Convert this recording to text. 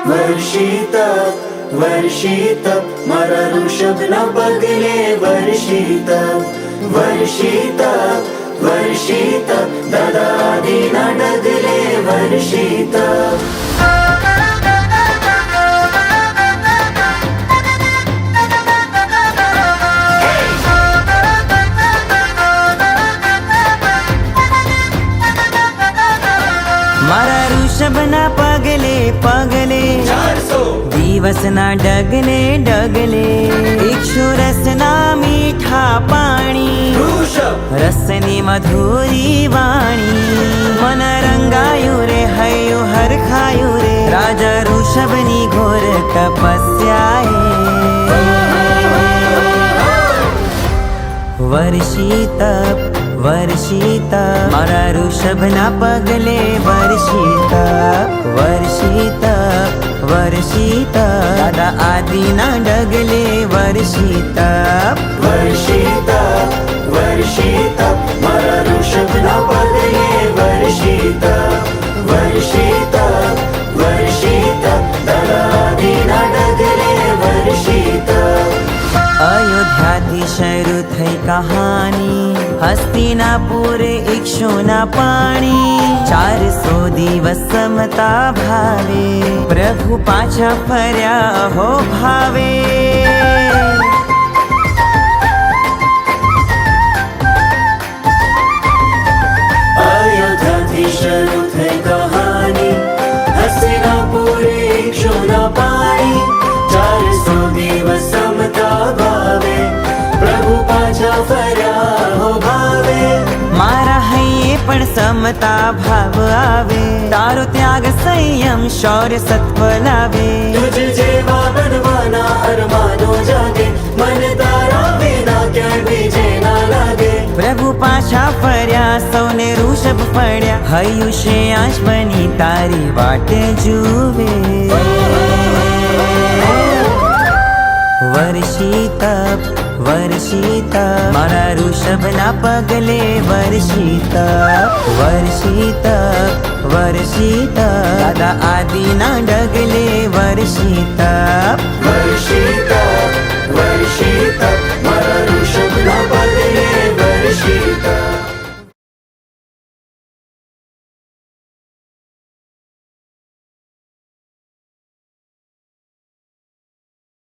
वर्षित वर्षित मारा ऋषभना पगले वर्षित वर्षित वर्षित दादा आदिना डगले वर्षित मारा ऋषभना पगले पगले 400 दिवसना डगले डगले इक्षुरसना मीठा पाणी ऋषभ रसनी मधुरी वाणी मन रंगायु रे हयु हर खायु रे राजा ऋषभनी घोर तपस्याए वर्षित वर्षित मारा ऋषभना पगले वर्षित वर्षित वर्षित दादा आदिना डगले वर्षित वर्षित वर्षित मारा ऋषभना पगले वर्षित वर्षित वर्षित दादा आदिना डगले वर्षित अयोध्याथी शरू थई कहानी हस्तिनापुर इक्षुना पाणी 400 दिवस समता भावे प्रभु पाछा फर्या हो भावे अयोध्याथी शरू थई कहानी हस्तिनापुर इक्षुना पाणी 400 दिवस समता भावे प्रभु पाछा फर्या हो भावे मारा हૈયે पण समता भाव आवे तारो त्याग संयम शौर्य सत्व लावे तुझ जेवा बनवाना अरमानो जागे मन तारा बिना क्या बीजे ना लागे प्रभु पाछा फर्या सौने ऋषभ पड्या हयुष्य आश बनी तारी वाटे जुवे वर्षित वर्षित मारा ऋषभना पगले वर्षित वर्षित वर्षित दादा आदिना डगले वर्षित वर्षित वर्षित